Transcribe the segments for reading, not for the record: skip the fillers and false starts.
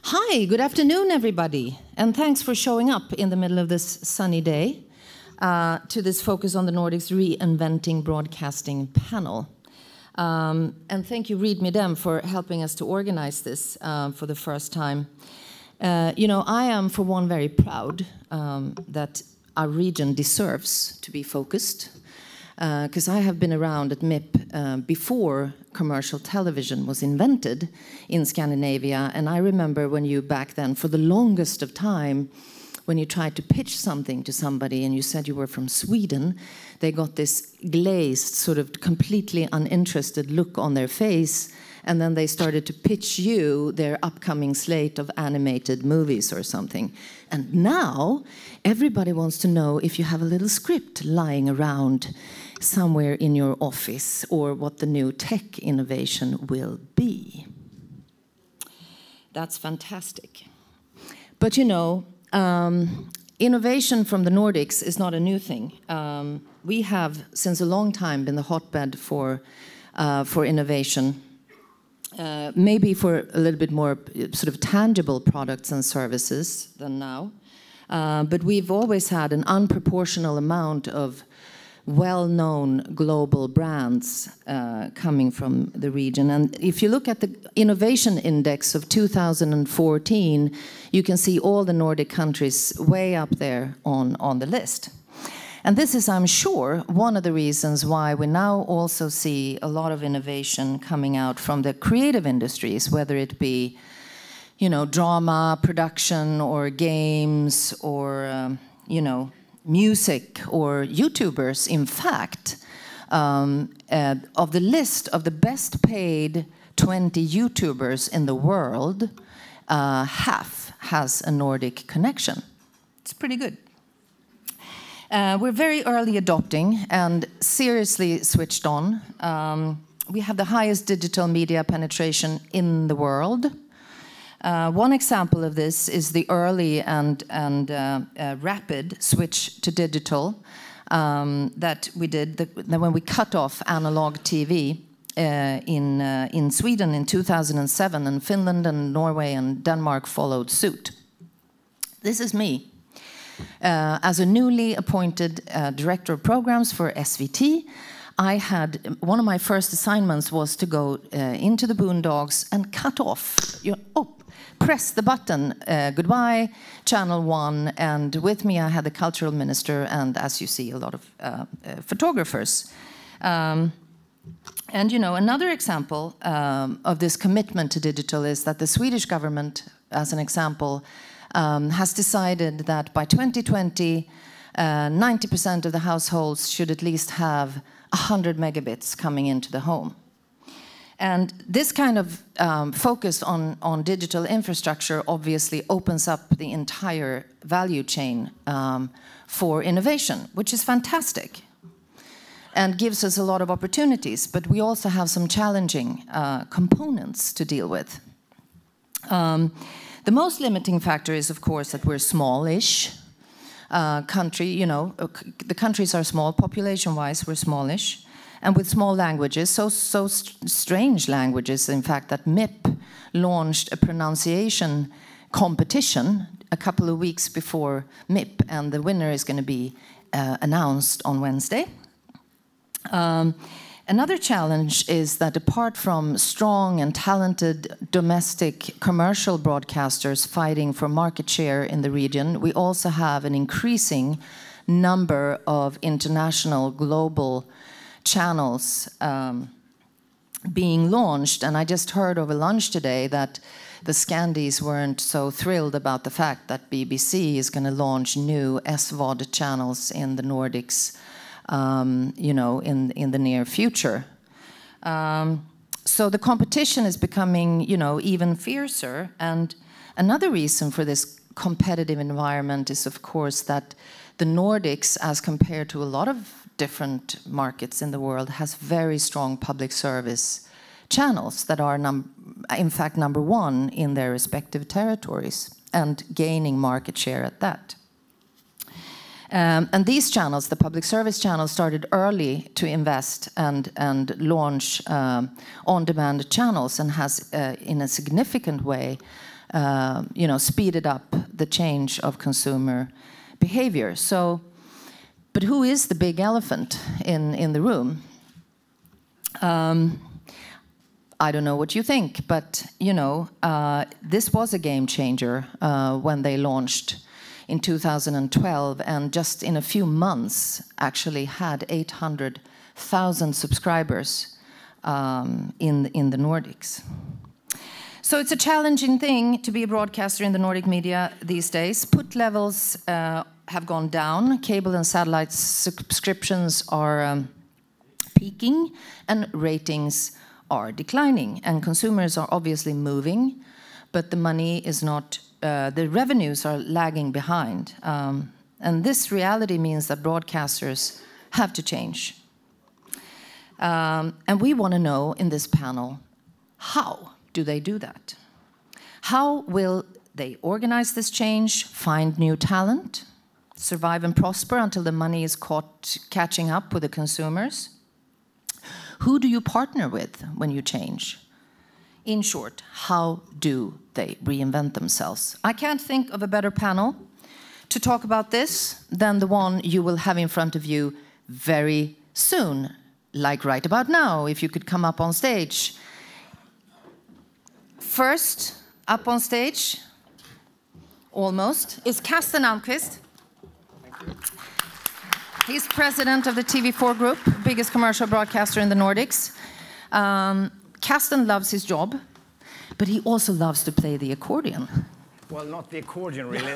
Hi, good afternoon, everybody, and thanks for showing up in the middle of this sunny day to this Focus on the Nordics Reinventing Broadcasting panel. And thank you, Read Me Dem, for helping us to organize this for the first time. You know, I am, for one, very proud that our region deserves to be focused, because I have been around at MIP before commercial television was invented in Scandinavia, and I remember when you back then, for the longest of time, when you tried to pitch something to somebody and you said you were from Sweden, they got this glazed, sort of completely uninterested look on their face, and then they started to pitch you their upcoming slate of animated movies or something. And now everybody wants to know if you have a little script lying around somewhere in your office or what the new tech innovation will be. That's fantastic. But you know, innovation from the Nordics is not a new thing. We have, since a long time, been the hotbed for innovation. Maybe for a little bit more sort of tangible products and services than now. But we've always had an unproportional amount of well-known global brands coming from the region. And if you look at the innovation index of 2014, you can see all the Nordic countries way up there on the list. And this is, I'm sure, one of the reasons why we now also see a lot of innovation coming out from the creative industries, whether it be, you know, drama, production, or games, or, you know, music, or YouTubers. In fact, of the list of the best paid 20 YouTubers in the world, half has a Nordic connection. It's pretty good. We're very early adopting and seriously switched on. We have the highest digital media penetration in the world. One example of this is the early and rapid switch to digital that we did when we cut off analog TV in Sweden in 2007, and Finland and Norway and Denmark followed suit. This is me. As a newly appointed director of programs for SVT, I had one of my first assignments was to go into the boondocks and cut off, press the button, goodbye, Channel 1, and with me I had the cultural minister and, as you see, a lot of photographers. And you know, another example of this commitment to digital is that the Swedish government, as an example, has decided that by 2020, 90% of the households should at least have 100 megabits coming into the home. And this kind of focus on digital infrastructure obviously opens up the entire value chain for innovation, which is fantastic and gives us a lot of opportunities. But we also have some challenging components to deal with. The most limiting factor is, of course, that we're smallish country. You know, the countries are small, population-wise, we're smallish, and with small languages, so strange languages, in fact, that MIP launched a pronunciation competition a couple of weeks before MIP, and the winner is going to be announced on Wednesday. Another challenge is that apart from strong and talented domestic commercial broadcasters fighting for market share in the region, we also have an increasing number of international global channels being launched. And I just heard over lunch today that the Scandis weren't so thrilled about the fact that BBC is going to launch new SVOD channels in the Nordics, you know, in the near future. So the competition is becoming, you know, even fiercer. And another reason for this competitive environment is, of course, that the Nordics, as compared to a lot of different markets in the world, has very strong public service channels that are, in fact, number one in their respective territories and gaining market share at that. And these channels, the public service channels, started early to invest and launch on-demand channels, and has, in a significant way, you know, speeded up the change of consumer behavior. So, but who is the big elephant in the room? I don't know what you think, but you know, this was a game changer when they launched in 2012, and just in a few months actually had 800,000 subscribers in the Nordics. So it's a challenging thing to be a broadcaster in the Nordic media these days. Put levels have gone down. Cable and satellite subscriptions are peaking, and ratings are declining. And consumers are obviously moving, but the money is not, the revenues are lagging behind. And this reality means that broadcasters have to change. And we want to know in this panel, how do they do that? How will they organize this change, find new talent, survive and prosper until the money is catching up with the consumers? Who do you partner with when you change? In short, how do they reinvent themselves? I can't think of a better panel to talk about this than the one you will have in front of you very soon, like right about now, if you could come up on stage. First, up on stage, almost, is Casten Almqvist. Thank you. He's president of the TV4 Group, biggest commercial broadcaster in the Nordics. Casten loves his job, but he also loves to play the accordion. Well, not the accordion, really.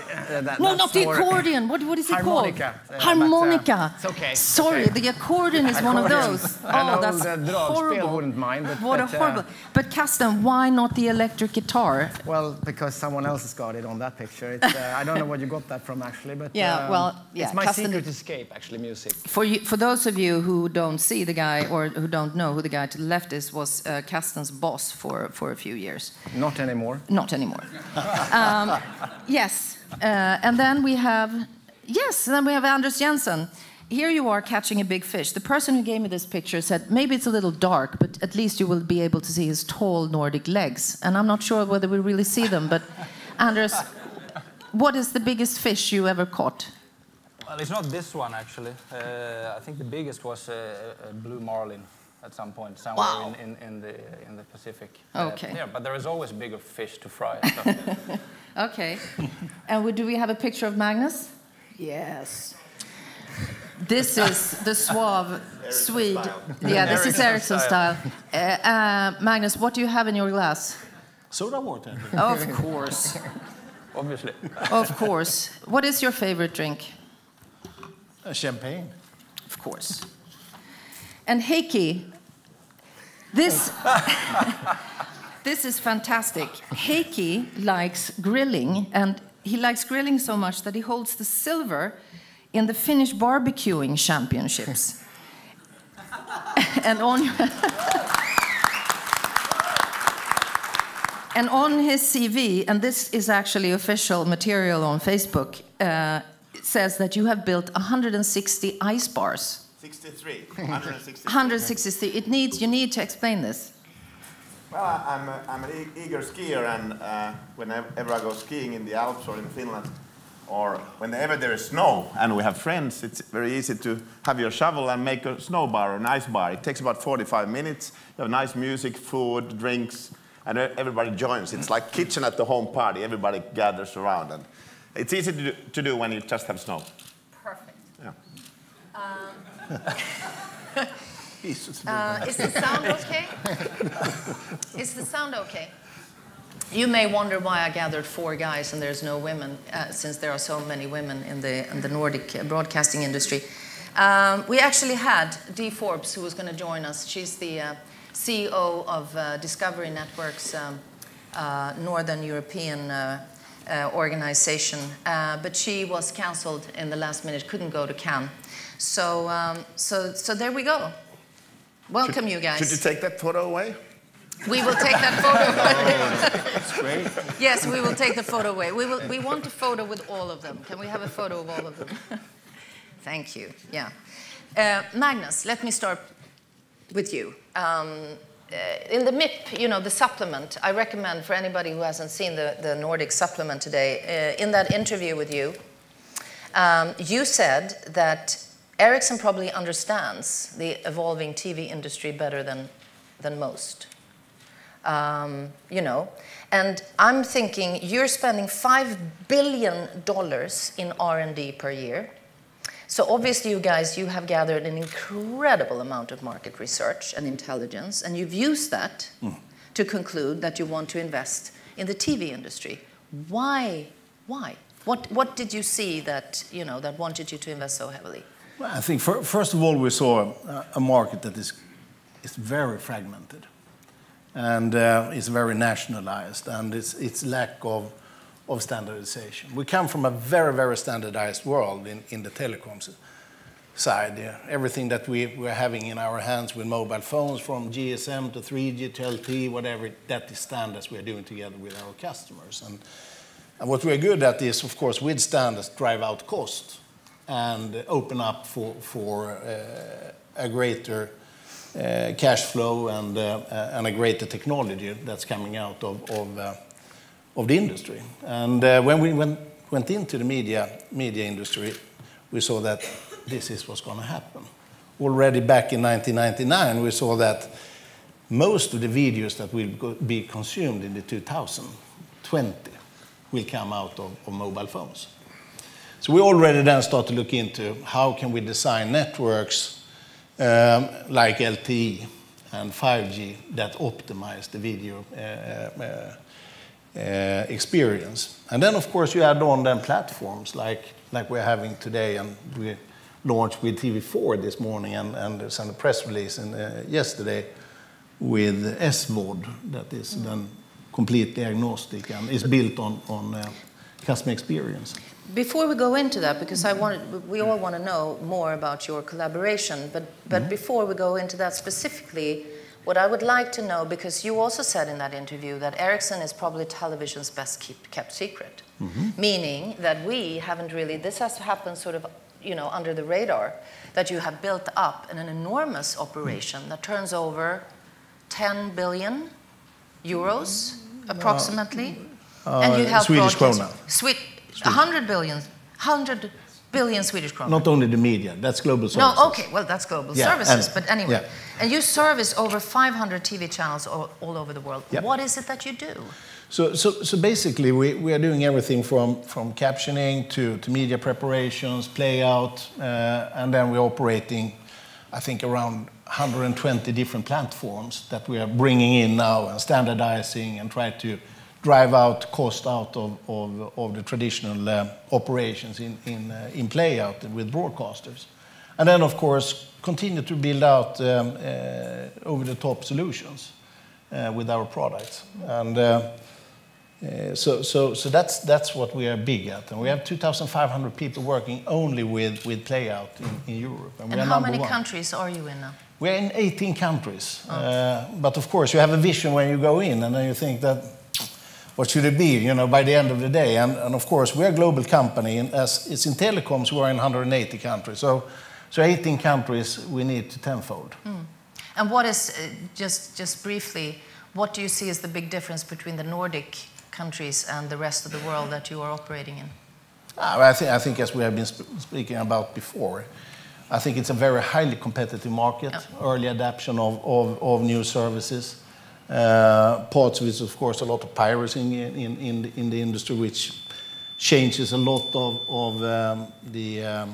No, not the accordion. What is it harmonica, called? Harmonica. It's okay. Sorry, okay. The accordion is one of those. Oh, that's horrible. Wouldn't mind, but, what a horrible. But Casten, why not the electric guitar? Well, because someone else has got it on that picture. It's, I don't know where you got that from, actually. But yeah, well, yeah, it's my Casten, secret escape, actually, music. For those of you who don't see the guy or who don't know who the guy to the left is, was Casten's boss for a few years. Not anymore. Not anymore. Yes, and then we have Anders Jensen. Here you are catching a big fish. The person who gave me this picture said, maybe it's a little dark, but at least you will be able to see his tall Nordic legs. And I'm not sure whether we really see them, but Anders, what is the biggest fish you ever caught? Well, it's not this one, actually. I think the biggest was a blue marlin at some point, somewhere wow. in the Pacific. Okay. Yeah, but there is always bigger fish to fry. Okay. And do we have a picture of Magnus? Yes. This is the suave Swede. Yeah, this is Ericsson style. Magnus, what do you have in your glass? Soda water. Of course. Obviously. Of course. What is your favorite drink? Champagne. Of course. And Heikki, this is fantastic. Heikki likes grilling, and he likes grilling so much that he holds the silver in the Finnish barbecuing championships. and on his CV, and this is actually official material on Facebook, it says that you have built 160 ice bars. 63. 163. 163. You need to explain this. Well, I'm an eager skier, and whenever I go skiing in the Alps or in Finland, or whenever there is snow and we have friends, it's very easy to have your shovel and make a snow bar or an ice bar. It takes about 45 minutes. You have nice music, food, drinks, and everybody joins. It's like kitchen at the home party. Everybody gathers around, and it's easy to do when you just have snow. Perfect. Yeah. Is the sound okay? Is the sound okay? You may wonder why I gathered 4 guys and there's no women, since there are so many women in the Nordic broadcasting industry. We actually had Dee Forbes, who was going to join us. She's the CEO of Discovery Network's Northern European organization, but she was cancelled in the last minute, couldn't go to Cannes. So there we go. Welcome, you guys. Should you take that photo away? We will take that photo away. That's great. Yes, we will take the photo away. We want a photo with all of them. Can we have a photo of all of them? Thank you. Yeah. Magnus, let me start with you. in the MIP, you know, the supplement, I recommend for anybody who hasn't seen the Nordic supplement today, in that interview with you, you said that Ericsson probably understands the evolving TV industry better than most. You know, and I'm thinking you're spending $5 billion in R&D per year. So obviously you guys, you have gathered an incredible amount of market research and intelligence, and you've used that to conclude that you want to invest in the TV industry. Why? Why? What did you see that, you know, that wanted you to invest so heavily? Well, I think first of all, we saw a market that is very fragmented, and it's very nationalized, and it's lack of standardization. We come from a very, very standardized world in the telecoms side. Everything that we're having in our hands with mobile phones, from GSM to 3G to LTE, whatever, that is standards we are doing together with our customers. And what we're good at is, of course, with standards, drive out cost and open up for a greater cash flow and a greater technology that's coming out of the industry. And when we went into the media industry, we saw that this is what's going to happen. Already back in 1999, we saw that most of the videos that will be consumed in the 2020 will come out of mobile phones. So we already then start to look into how can we design networks like LTE and 5G that optimize the video experience. And then, of course, you add on then platforms like we're having today, and we launched with TV4 this morning, and sent a press release yesterday with SVOD that is then completely agnostic and is built on customer experience. Before we go into that, because we all want to know more about your collaboration, but before we go into that specifically, what I would like to know, because you also said in that interview that Ericsson is probably television's best kept secret, meaning that we haven't really, this has happened sort of, you know, under the radar, that you have built up an enormous operation that turns over 10 billion euros approximately, and you have Swedish krona. 100 billion Swedish krona. Not only the media, that's global services. No, okay, well, that's global services, but anyway. And you service over 500 TV channels all over the world. What is it that you do? So basically, we are doing everything from captioning to media preparations, play out, and then we're operating, I think, around 120 different platforms that we are bringing in now and standardizing and try to drive out cost out of the traditional operations in play out with broadcasters. And then, of course, continue to build out over-the-top solutions with our products. And so that's what we are big at. And we have 2,500 people working only with play out in Europe. And how many countries are you in now? We're in 18 countries. But of course, you have a vision when you go in, and then you think that, what should it be, you know, by the end of the day? And of course, we're a global company, and as it's in telecoms, we're in 180 countries. So 18 countries, we need to tenfold. And what is, just briefly, what do you see as the big difference between the Nordic countries and the rest of the world that you are operating in? I think as we have been speaking about before, I think it's a very highly competitive market, early adoption of new services. Parts of it, of course, a lot of piracy in the industry, which changes a lot of the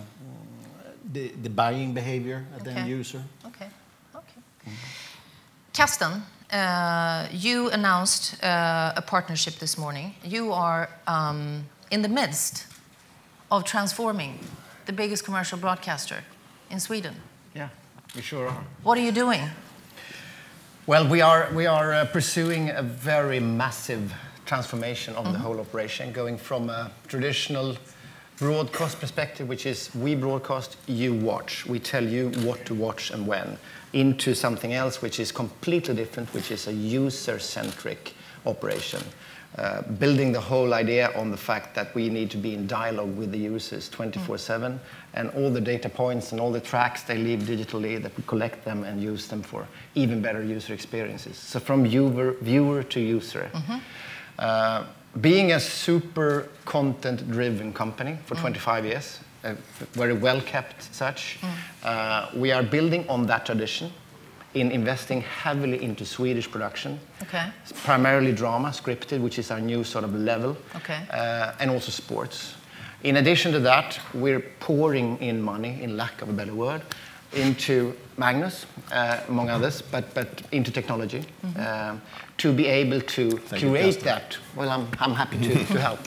buying behavior at the end user. Okay. Casten, you announced a partnership this morning. You are in the midst of transforming the biggest commercial broadcaster in Sweden. Yeah, we sure are. What are you doing? Well, we are pursuing a very massive transformation of the whole operation, going from a traditional broadcast perspective, which is we broadcast, you watch. We tell you what to watch and when, into something else which is completely different, which is a user-centric operation. Building the whole idea on the fact that we need to be in dialogue with the users 24/7, and all the data points and all the tracks they leave digitally, that we collect them and use them for even better user experiences. So from viewer to user. Being a super content-driven company for 25 years, a very well-kept such, we are building on that tradition in investing heavily into Swedish production. Okay. Primarily drama, scripted, which is our new sort of level, and also sports. In addition to that, we're pouring in money, in lack of a better word, into Magnus, among others, but into technology, to be able to create that. Well, I'm happy to help.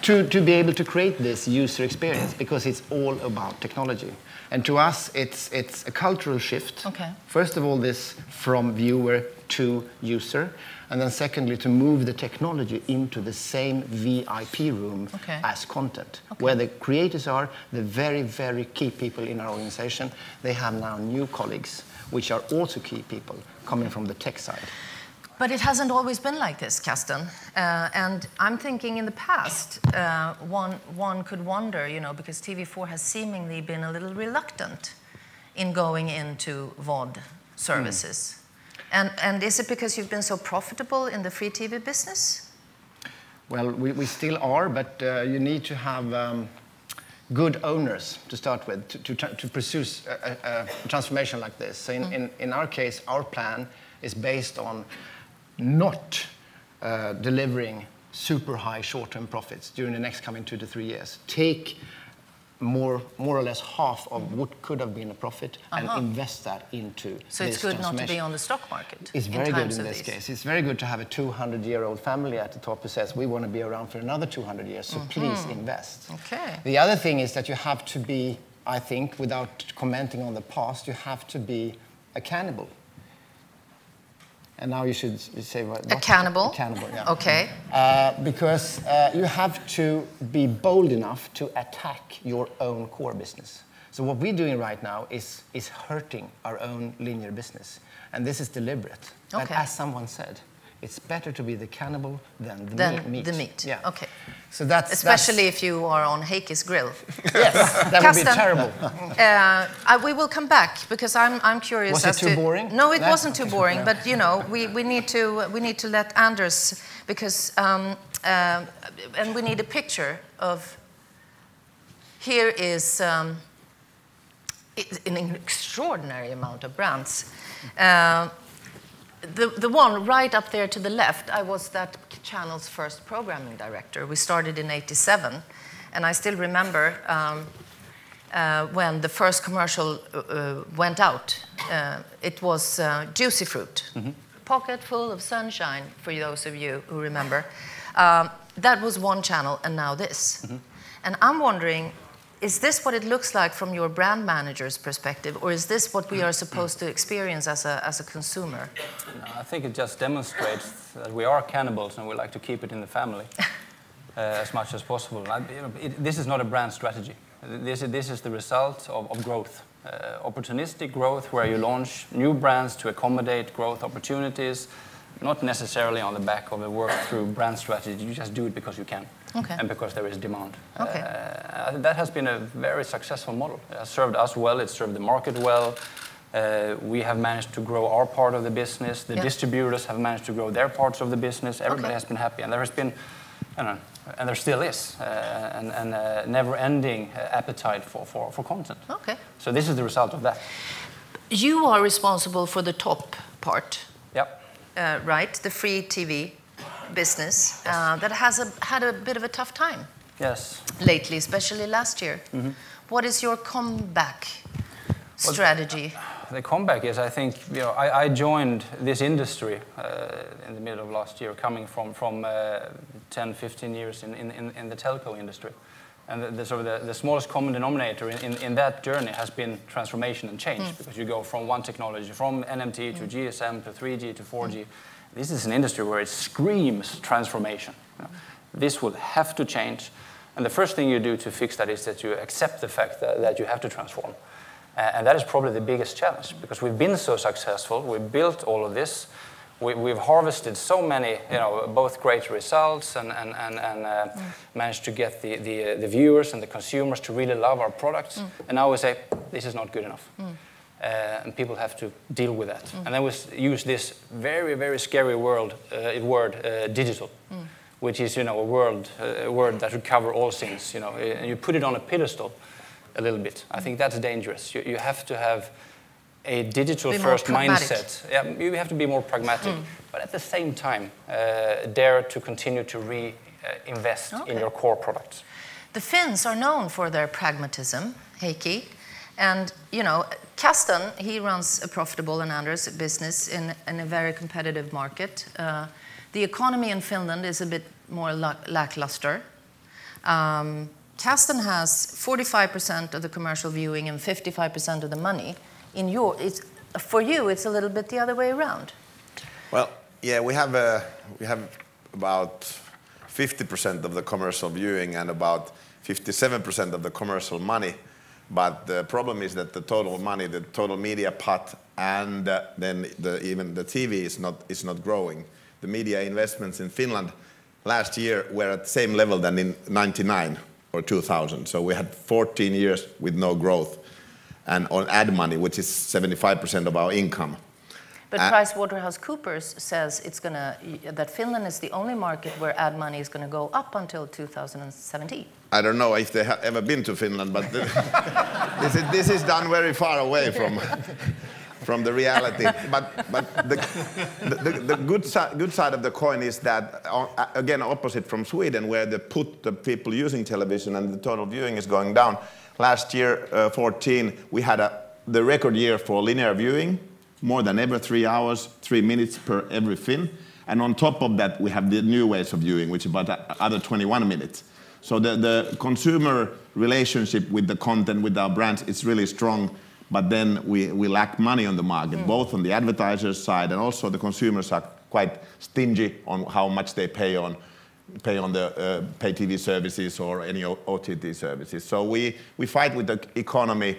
To be able to create this user experience, because it's all about technology. And to us, it's a cultural shift. Okay. First of all, this from viewer to user, and then secondly, to move the technology into the same VIP room as content, where the creators are, the very, very key people in our organization. They have now new colleagues, which are also key people coming from the tech side. But it hasn't always been like this, Casten. And I'm thinking in the past, one could wonder, you know, because TV4 has seemingly been a little reluctant in going into VOD services. And is it because you've been so profitable in the free TV business? Well, we still are, but you need to have good owners to start with to pursue a transformation like this. So in our case, our plan is based on not delivering super high short-term profits during the next coming 2 to 3 years. Take more or less half of what could have been a profit and invest that into So it's good not to be on the stock market. It's very good in this case. It's very good to have a 200-year-old family at the top who says, we want to be around for another 200 years, so please invest. Okay. The other thing is that you have to be, I think, without commenting on the past, you have to be a cannibal. And now you should say what? A cannibal? A cannibal, yeah. Okay. Because you have to be bold enough to attack your own core business. So what we're doing right now is hurting our own linear business. And this is deliberate. But as someone said, it's better to be the cannibal than the meat. The meat. Yeah. Okay. So that's especially if you are on Heikki's grill. Yes, that would be terrible. We will come back because I'm curious. Was it too boring? No, it wasn't too boring. But you know, we need to let Anders, because and we need a picture of. Here is an extraordinary amount of brands. The one right up there to the left, I was that channel's first programming director. We started in '87, and I still remember when the first commercial went out. It was Juicy Fruit, pocket full of sunshine, for those of you who remember. That was one channel, and now this. And I'm wondering, is this what it looks like from your brand manager's perspective, or is this what we are supposed to experience as a consumer? I think it just demonstrates that we are cannibals and we like to keep it in the family as much as possible. This is not a brand strategy. This is the result of growth, opportunistic growth, where you launch new brands to accommodate growth opportunities, not necessarily on the back of a work-through brand strategy. You just do it because you can. And because there is demand. That has been a very successful model. It has served us well, it's served the market well. We have managed to grow our part of the business. The distributors have managed to grow their parts of the business. Everybody has been happy. And there has been, and there still is, a never-ending appetite for content. So this is the result of that. You are responsible for the top part. Yep. Right? The free TV business that has had a bit of a tough time lately, especially last year. What is your comeback strategy? The comeback is, I think, you know, I joined this industry in the middle of last year, coming from 10, 15 years in the telco industry. And the smallest common denominator in that journey has been transformation and change, because you go from one technology, from NMT to GSM to 3G to 4G. This is an industry where it screams transformation. You know, this will have to change. And the first thing you do to fix that is that you accept the fact that you have to transform. And that is probably the biggest challenge, because we've been so successful. We've built all of this. we've harvested so many, both great results and managed to get the viewers and the consumers to really love our products. And now we say, this is not good enough. And people have to deal with that. And then we use this very, very scary word, digital, which is, a word that would cover all things. And you put it on a pedestal a little bit. I think that's dangerous. You have to have a digital-first mindset. Yeah, you have to be more pragmatic, but at the same time, dare to continue to reinvest in your core products. The Finns are known for their pragmatism, Heikki, and Casten, he runs a profitable and Anders business in a very competitive market. The economy in Finland is a bit more lackluster. Casten has 45% of the commercial viewing and 55% of the money. For you, it's a little bit the other way around. Well, yeah, we have about 50% of the commercial viewing and about 57% of the commercial money. But the problem is that the total money, the total media pot, and then even the TV is not growing. The media investments in Finland last year were at the same level than in '99 or 2000. So we had 14 years with no growth. And on ad money, which is 75% of our income. But PricewaterhouseCoopers says that Finland is the only market where ad money is going to go up until 2017. I don't know if they have ever been to Finland, but this is done very far away from the reality. But the good side of the coin is that, again, opposite from Sweden, where the people using television and the total viewing is going down. Last year, 14, we had the record year for linear viewing, more than ever, 3 hours, 3 minutes per every Finn. And on top of that, we have the new ways of viewing, which is about other 21 minutes. So the consumer relationship with the content, with our brands, is really strong. But then we lack money on the market, both on the advertisers' side and also the consumers are quite stingy on how much they pay on the pay TV services or any OTT services. So we fight with the economy.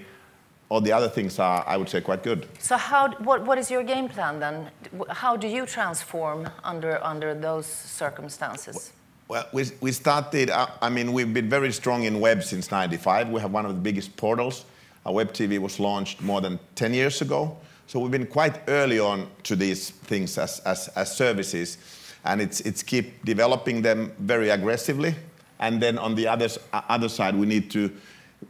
All the other things are, I would say, quite good. So what is your game plan then? How do you transform under those circumstances? Well, we started, we've been very strong in web since '95. We have one of the biggest portals. Our web TV was launched more than 10 years ago. So we've been quite early on to these things as services. And it's keep developing them very aggressively. And then on the other side, we need to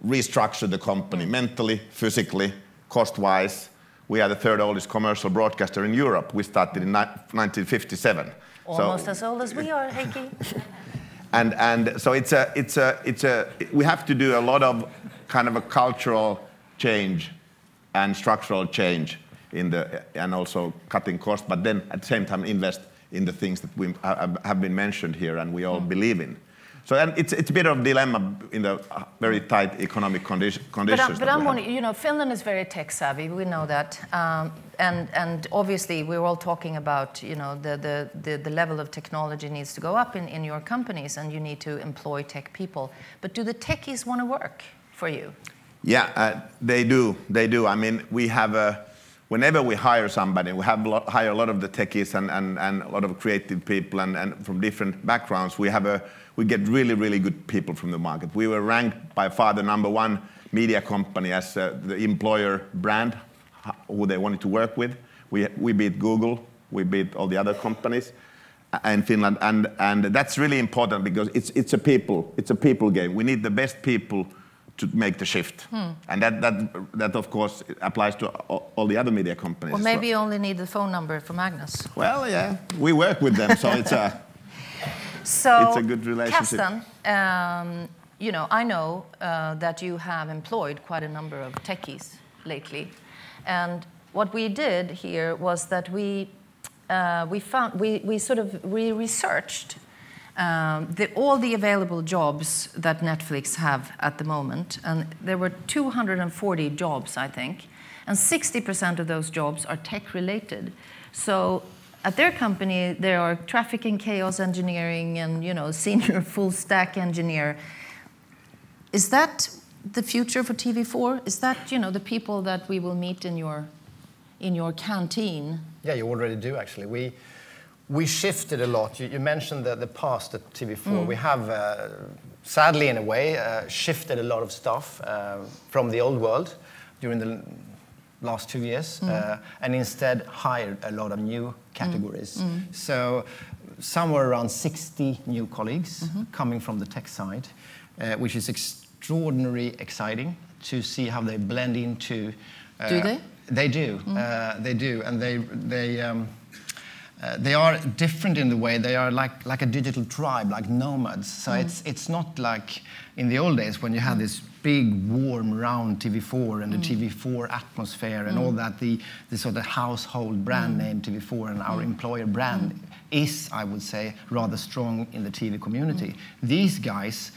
restructure the company mentally, physically, cost-wise. We are the third oldest commercial broadcaster in Europe. We started in 1957. Almost as old as we are, Heikki. and so we have to do a lot of kind of a cultural change and structural change and also cutting costs, but then at the same time invest in the things that have been mentioned here and we all believe in. So and it's a bit of a dilemma in the very tight economic conditions. But I'm wondering, Finland is very tech savvy. We know that, and obviously we're all talking about the level of technology needs to go up in your companies, and you need to employ tech people. But do the techies want to work for you? Yeah, they do. They do. I mean, we have whenever we hire somebody, we hire a lot of the techies and a lot of creative people and from different backgrounds. We get really, really good people from the market. We were ranked by far the #1 media company as the employer brand who they wanted to work with. We beat Google, we beat all the other companies in Finland, and that's really important because it's a people game. We need the best people to make the shift. And that of course applies to all the other media companies. Or maybe you only need the phone number for Magnus. Well, yeah, we work with them, so it's a good relationship. Casten, I know that you have employed quite a number of techies lately, and what we did here was that we researched all the available jobs that Netflix have at the moment, and there were 240 jobs, I think, and 60% of those jobs are tech-related. So at their company, there are traffic and chaos engineering and, senior full-stack engineer. Is that the future for TV4? Is that, the people that we will meet in in your canteen? Yeah, you already do actually. We shifted a lot. You mentioned the past at TV4. We have, sadly in a way, shifted a lot of stuff from the old world during the last 2 years, and instead hired a lot of new categories. So somewhere around 60 new colleagues coming from the tech side, which is extraordinarily exciting to see how they blend into. Do they? They do. They do, and they are different in the way they are like a digital tribe, like nomads. So it's not like in the old days when you had this big warm round TV4 and the TV4 atmosphere and all that, the sort of household brand name TV4 and our employer brand is, I would say, rather strong in the TV community. These guys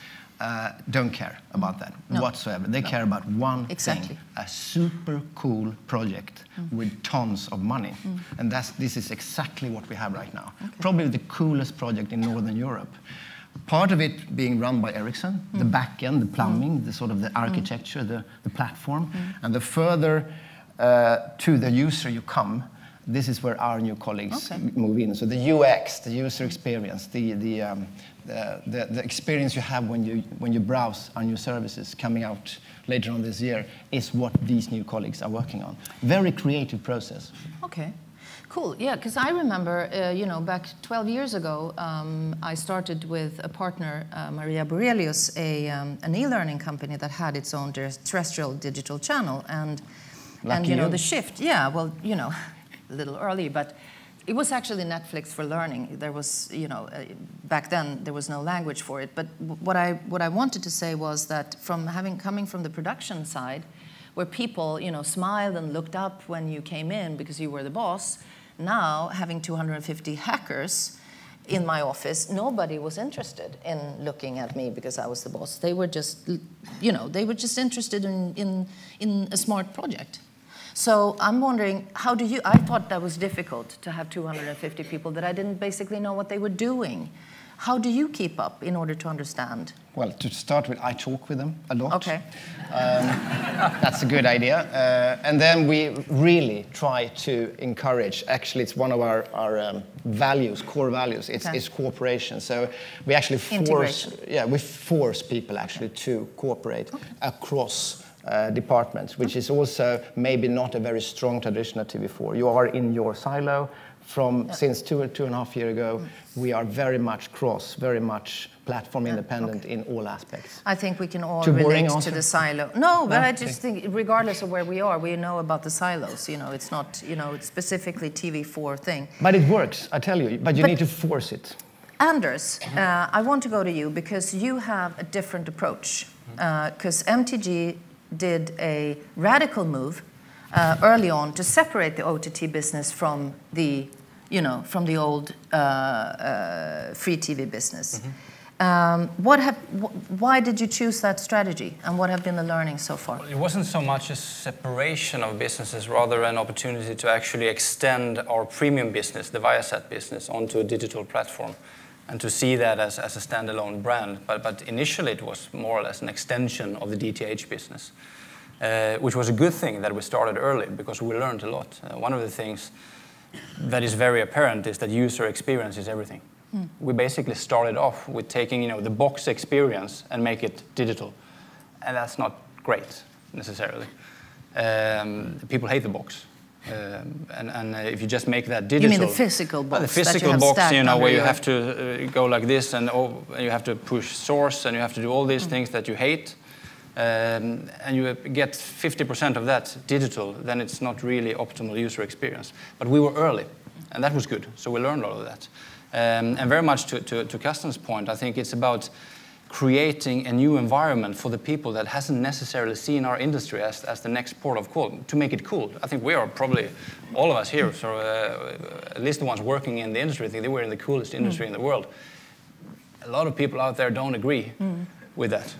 don't care about that whatsoever. They care about one thing, a super cool project with tons of money. And this is exactly what we have right now. Probably the coolest project in Northern Europe. Part of it being run by Ericsson, the back end, the plumbing, the sort of the architecture, the platform. And the further to the user you come, this is where our new colleagues move in. So the UX, the user experience, the experience you have when you browse our new services coming out later on this year is what these new colleagues are working on. Very creative process. Okay. Cool, yeah, because I remember, back 12 years ago, I started with a partner, Maria Borelius, an e-learning company that had its own terrestrial digital channel, and the shift, a little early, but it was actually Netflix for learning. There was, back then there was no language for it. But what I wanted to say was that coming from the production side, where people, smiled and looked up when you came in because you were the boss. Now, having 250 hackers in my office, nobody was interested in looking at me because I was the boss. They were just, interested in a smart project. So I'm wondering, I thought that was difficult to have 250 people that I didn't basically know what they were doing. How do you keep up in order to understand? Well, to start with, I talk with them a lot. Okay. That's a good idea. And then we really try to encourage, actually it's one of our values, core values, it's cooperation. So we actually force people actually to cooperate across departments, which is also maybe not a very strong tradition at TV4. You are in your silo. Since two and a half years ago, we are very much very much platform independent in all aspects. I think we can all relate to the silo. No, but I just think, regardless of where we are, we know about the silos. It's not, it's specifically TV4 thing. But it works, I tell you. But you need to force it. Anders, I want to go to you because you have a different approach. Because MTG did a radical move early on to separate the OTT business from the old free TV business. Why did you choose that strategy, and what have been the learnings so far? It wasn't so much a separation of businesses, rather an opportunity to actually extend our premium business, the Viasat business, onto a digital platform, and to see that as a standalone brand. But initially it was more or less an extension of the DTH business. Which was a good thing that we started early because we learned a lot. One of the things that is very apparent is that user experience is everything. We basically started off with taking the box experience and make it digital. And that's not great, necessarily. People hate the box. And if you just make that digital... You mean the physical box? The physical box, where you have to go like this and you have to push source and you have to do all these things that you hate. And you get 50% of that digital, then it's not really optimal user experience. But we were early, and that was good. So we learned all of that. And very much to Casten's point, I think it's about creating a new environment for the people that hasn't necessarily seen our industry as the next port of call, to make it cool. I think we are probably, all of us here, so at least the ones working in the industry, think they were in the coolest industry in the world. A lot of people out there don't agree with that.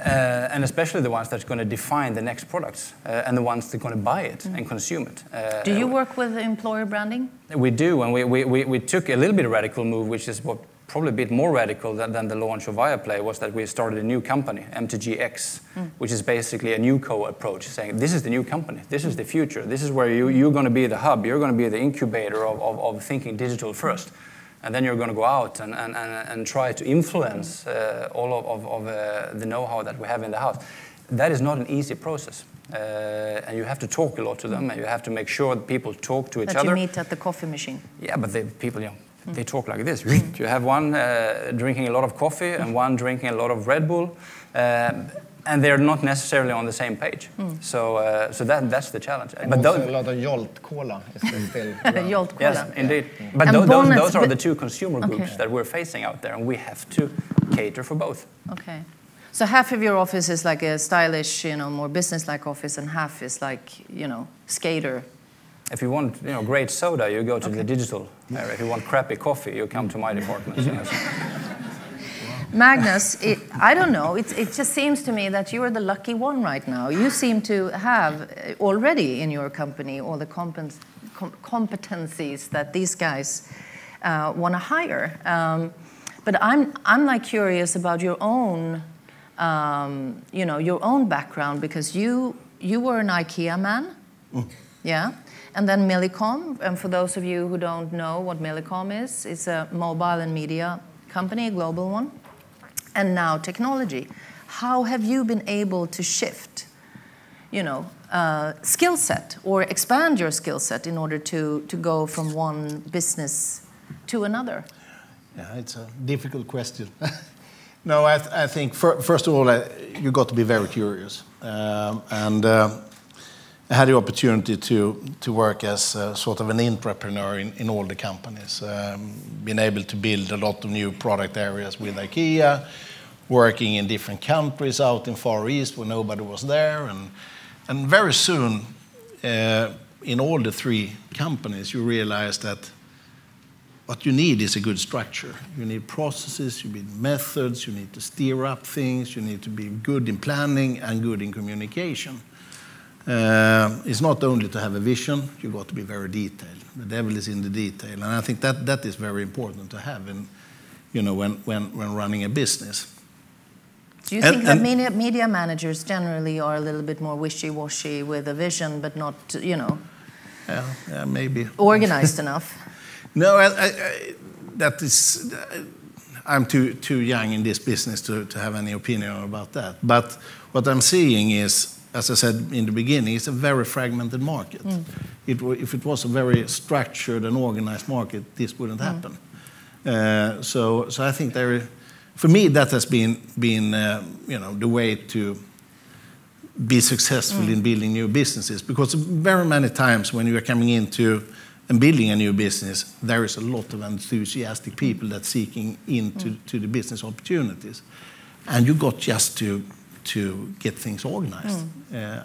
And especially the ones that are going to define the next products and the ones that are going to buy it and consume it. Do you work with employer branding? We do, and we took a little bit of radical move, which is what probably a bit more radical than the launch of Viaplay was that we started a new company, MTGX, which is basically a NewCo approach, saying this is the new company, this is the future, this is where you're going to be the hub, you're going to be the incubator of thinking digital first. And then you're going to go out and try to influence all of the know-how that we have in the house. That is not an easy process. And you have to talk a lot to them, and you have to make sure that people talk to each other. That you meet at the coffee machine. Yeah, but people, they talk like this. You have one drinking a lot of coffee and one drinking a lot of Red Bull, and they're not necessarily on the same page. So that's the challenge. And but also a lot of Jolt Cola is still around. Jolt Cola. Yes, indeed. But those are the two consumer groups that we're facing out there, and we have to cater for both. Okay. So half of your office is like a stylish, more business-like office, and half is like, skater. If you want, great soda, you go to the digital area. If you want crappy coffee, you come to my department. Magnus, I don't know. It just seems to me that you are the lucky one right now. You seem to have already in your company all the competencies that these guys want to hire. But I'm like curious about your own, your own background, because you were an IKEA man, yeah. And then Millicom, and for those of you who don't know what Millicom is, it's a mobile and media company, a global one. And now technology. How have you been able to shift, skill set or expand your skill set in order to go from one business to another? Yeah, it's a difficult question. No, I think first of all, you got to be very curious. I had the opportunity to work as sort of an entrepreneur in all the companies. Been able to build a lot of new product areas with IKEA, working in different countries out in Far East where nobody was there. And very soon, in all the three companies, you realize that what you need is a good structure. You need processes, you need methods, you need to steer up things, you need to be good in planning and good in communication. It's not only to have a vision, you've got to be very detailed. The devil is in the detail. And I think that is very important to have when running a business. Do you think that media managers generally are a little bit more wishy-washy with a vision, but not, Yeah, maybe. Organized enough? No, I'm too young in this business to have any opinion about that. But what I'm seeing is, as I said in the beginning, it's a very fragmented market. If it was a very structured and organized market, this wouldn't happen. So I think for me, that has been the way to be successful in building new businesses. Because very many times when you are coming into and building a new business, there is a lot of enthusiastic people that's seeking into the business opportunities, and you got just to get things organized.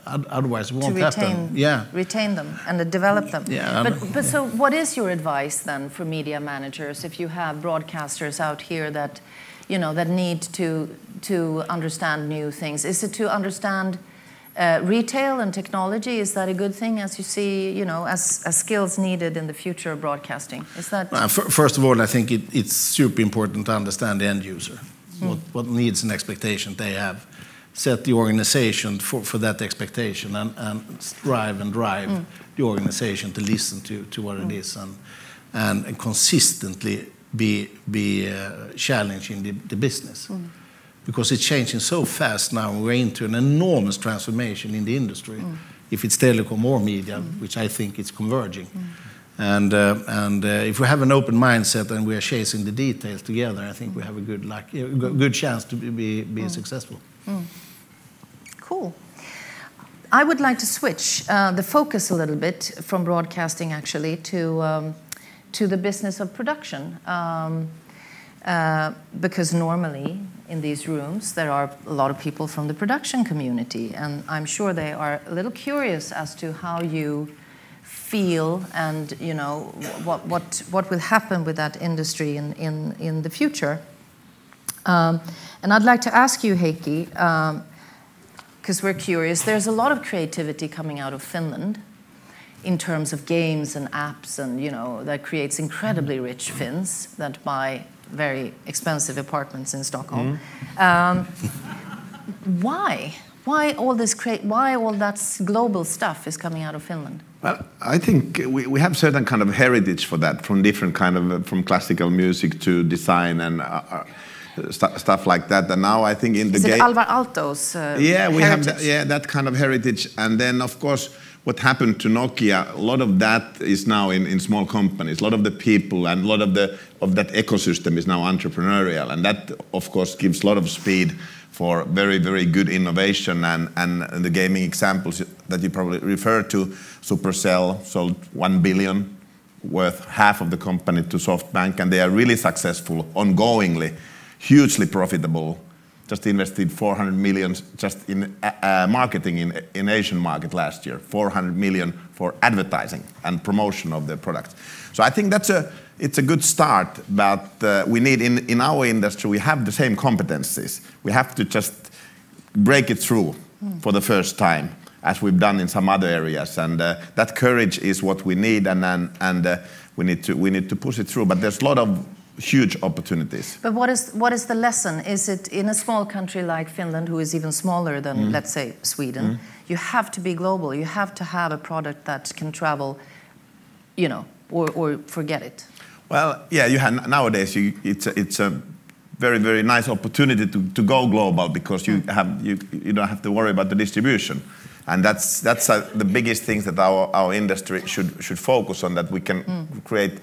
Otherwise, it won't happen. Yeah, retain them and develop them. Yeah, but so, what is your advice then for media managers if you have broadcasters out here that, that need to understand new things? Is it to understand retail and technology? Is that a good thing, as you see, as skills needed in the future of broadcasting? Is that? First of all, I think it's super important to understand the end user, what needs and expectations they have. Set the organization for that expectation and strive and drive the organization to listen to what it is and consistently be challenging the business. Because it's changing so fast now. We're into an enormous transformation in the industry. If it's telecom or media, which I think it's converging. And if we have an open mindset and we are chasing the details together, I think we have a good chance to be successful. Cool. I would like to switch the focus a little bit from broadcasting actually to the business of production. Because normally in these rooms there are a lot of people from the production community, and I'm sure they are a little curious as to how you feel and what will happen with that industry in the future. And I'd like to ask you, Heikki, because we're curious, there's a lot of creativity coming out of Finland in terms of games and apps, and that creates incredibly rich Finns that buy very expensive apartments in Stockholm. Why? Why all that global stuff is coming out of Finland? Well, I think we have certain kind of heritage for that, from different kind of, from classical music to design and stuff like that. And now I think in the game... Is it Alvar Aalto's yeah, we heritage? have that kind of heritage. And then, of course, what happened to Nokia, a lot of that is now in small companies. A lot of the people and a lot of that ecosystem is now entrepreneurial. And that, of course, gives a lot of speed for very, very good innovation. And the gaming examples that you probably refer to, Supercell sold 1 billion, worth half of the company to SoftBank, and they are really successful ongoingly, hugely profitable. Just invested 400 million just in marketing in Asian market last year, 400 million for advertising and promotion of their products. So I think it's a good start, but we need, in our industry, we have the same competencies. We have to just break it through for the first time, as we've done in some other areas. And that courage is what we need, and we need to push it through. But there's a lot of huge opportunities. But what is the lesson? Is it in a small country like Finland, who is even smaller than, let's say, Sweden, you have to be global. You have to have a product that can travel, you know, or forget it. Well, yeah, nowadays it's a very, very nice opportunity to go global, because you don't have to worry about the distribution. And that's the biggest things that our industry should focus on, that we can create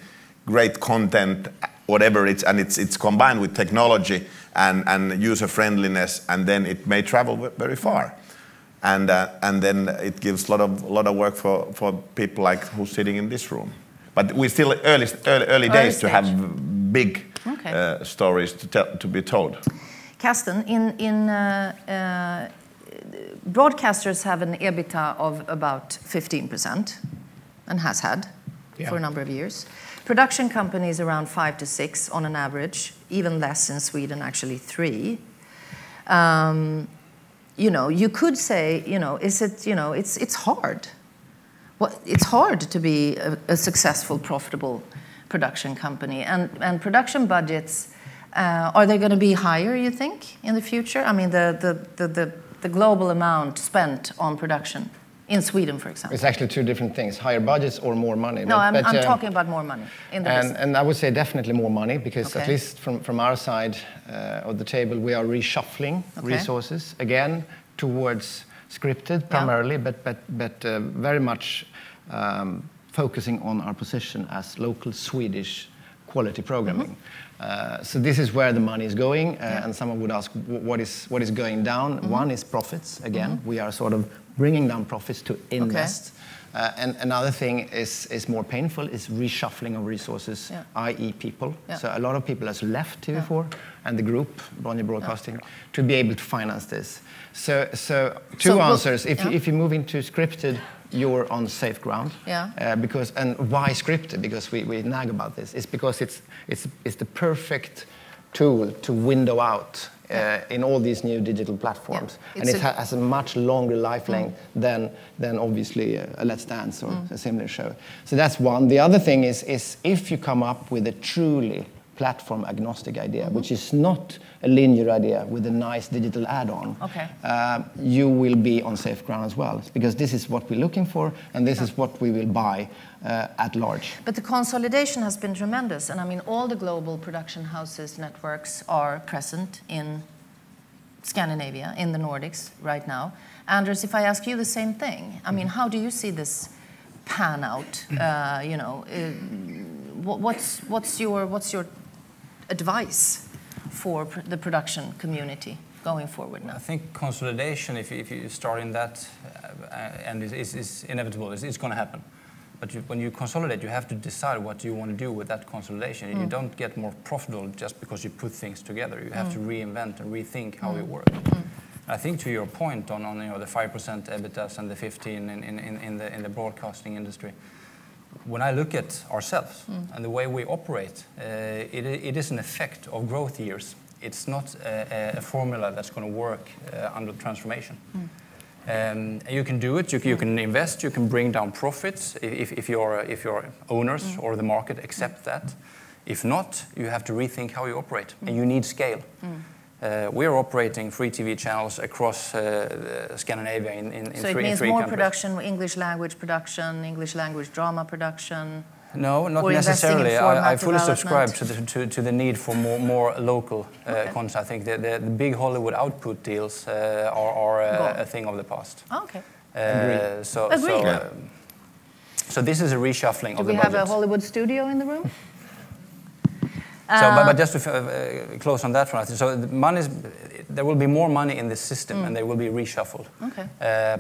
great content, whatever it's combined with technology and user friendliness, and then it may travel very far, and then it gives a lot of work for people like who's sitting in this room. But we're still early days to have big stories to be told. Casten, broadcasters have an EBITDA of about 15%, and has had for a number of years. Production companies around 5 to 6 on an average, even less in Sweden, actually 3. You know, you could say, you know, it's hard. Well, it's hard to be a successful, profitable production company, and production budgets. Are they going to be higher, you think, in the future? I mean, the global amount spent on production in Sweden, for example. It's actually two different things: higher budgets or more money. No, I'm talking about more money in the business. And I would say definitely more money, because at least from our side of the table, we are reshuffling resources again towards scripted primarily, but very much focusing on our position as local Swedish quality programming. So this is where the money is going, and someone would ask, what is going down? One is profits. Again, we are sort of bringing down profits to invest. And another thing is more painful, is reshuffling of resources, i.e. people. So a lot of people has left TV4 and the group, Bonnier Broadcasting, to be able to finance this. So two answers. If you move into scripted, you're on safe ground. Because, and why scripted? Because we nag about this. It's because it's the perfect tool to window out in all these new digital platforms. And it has a much longer life length than obviously a Let's Dance or a similar show. So that's one. The other thing is if you come up with a truly platform agnostic idea, which is not a linear idea with a nice digital add-on, you will be on safe ground as well, because this is what we're looking for, and this is what we will buy at large. But the consolidation has been tremendous, and I mean, all the global production houses, networks are present in Scandinavia, in the Nordics right now. Anders, if I ask you the same thing, I mean, how do you see this pan out? You know, what's your advice for the production community going forward now? I think consolidation, if you start in that, and is inevitable, it's going to happen. But when you consolidate, you have to decide what you want to do with that consolidation. You don't get more profitable just because you put things together. You have to reinvent and rethink how it works. I think to your point on the 5% EBITDAs and the 15% in the broadcasting industry, when I look at ourselves and the way we operate, it is an effect of growth years. It's not a formula that's going to work under transformation. You can do it. You can invest. You can bring down profits if your owners or the market accept that. If not, you have to rethink how you operate, and you need scale. We are operating free TV channels across Scandinavia in three countries. So it means more production, English language drama production? No, not necessarily. I fully subscribe to the need for more local content. I think the big Hollywood output deals are a thing of the past. Okay. Agreed. So this is a reshuffling of the budget. Do we have a Hollywood studio in the room? But just to close on that one, so there will be more money in the system, and they will be reshuffled. Okay.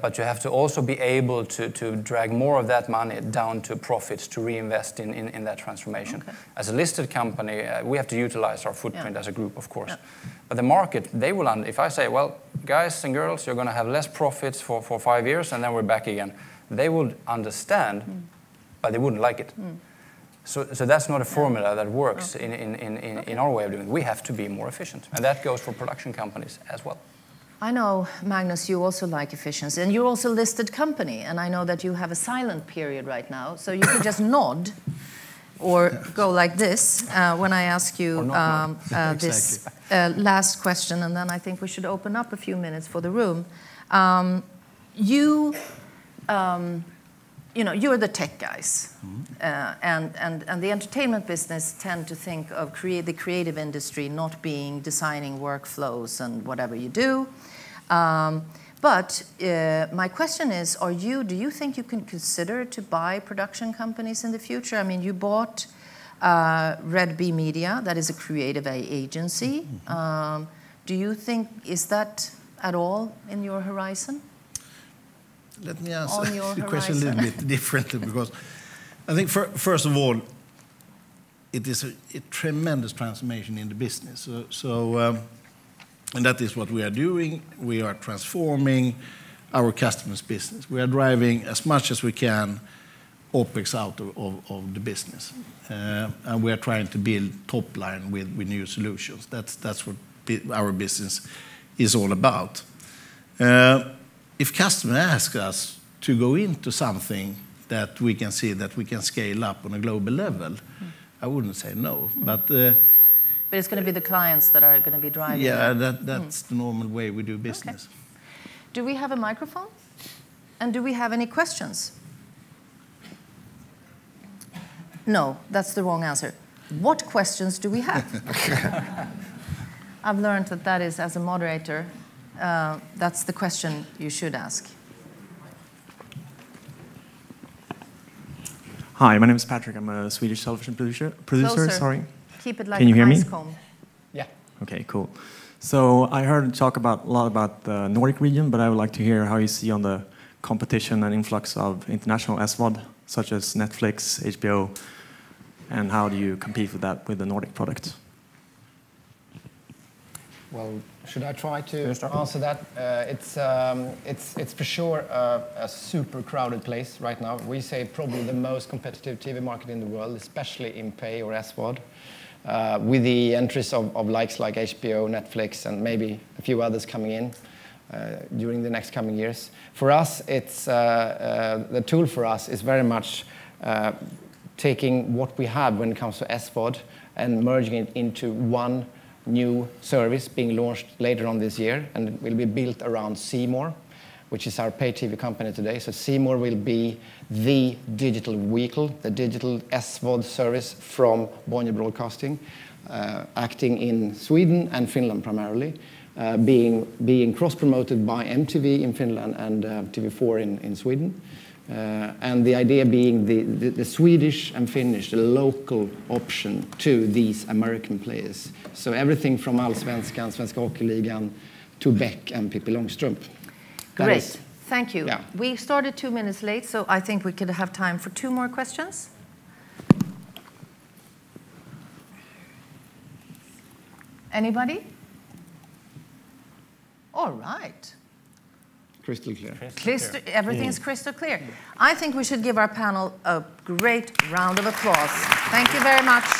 But you have to also be able to drag more of that money down to profits to reinvest in that transformation. Okay. As a listed company, we have to utilize our footprint as a group, of course. But the market, they will, if I say, well, guys and girls, you're going to have less profits for 5 years, and then we're back again, they would understand, but they wouldn't like it. So that's not a formula that works in our way of doing it. We have to be more efficient. And that goes for production companies as well. I know, Magnus, you also like efficiency. And you're also a listed company. And I know that you have a silent period right now. So you can just nod or go like this when I ask you this last question. And then I think we should open up a few minutes for the room. You know, you're the tech guys, and the entertainment business tend to think of the creative industry not being designing workflows and whatever you do. But my question is, do you think you can consider to buy production companies in the future? I mean, you bought Red Bee Media, that is a creative agency. Do you think, is that at all in your horizon? Let me answer the question a little bit differently, because I think first of all, it is a tremendous transformation in the business. And that is what we are doing. We are transforming our customers' business. We are driving as much as we can OpEx out of the business. And we are trying to build top line with new solutions. That's what our business is all about. If customer asks us to go into something that we can see that we can scale up on a global level, I wouldn't say no. But it's going to be the clients that are going to be driving. Yeah, that's the normal way we do business. Okay. Do we have a microphone? And do we have any questions? No, that's the wrong answer. What questions do we have? I've learned that is, as a moderator, that's the question you should ask. Hi, my name is Patrick. I'm a Swedish television producer. Sorry. Keep it like Can you hear an me? ice comb. Yeah. Okay, cool. So I heard you talk a lot about the Nordic region, but I would like to hear how you see on the competition and influx of international SVOD, such as Netflix, HBO, and how do you compete with that with the Nordic product? Well, should I try to answer that? It's for sure a super crowded place right now. We say probably the most competitive TV market in the world, especially in pay or SVOD, with the entries of likes like HBO, Netflix, and maybe a few others coming in during the next coming years. For us, it's the tool for us is very much taking what we have when it comes to SVOD and merging it into one new service being launched later on this year, and it will be built around C More, which is our pay TV company today. So C More will be the digital vehicle, the digital SVOD service from Bonnier Broadcasting, acting in Sweden and Finland primarily, being cross-promoted by MTV in Finland and TV4 in Sweden. And the idea being the Swedish and Finnish, the local option to these American players. So everything from Allsvenskan, Svenska Hockeyligan, to Beck and Pippi Långstrump. Great, thank you. Yeah. We started 2 minutes late, so I think we could have time for 2 more questions. Anybody? All right. Crystal clear. Everything's crystal clear. I think we should give our panel a great round of applause. Thank you very much.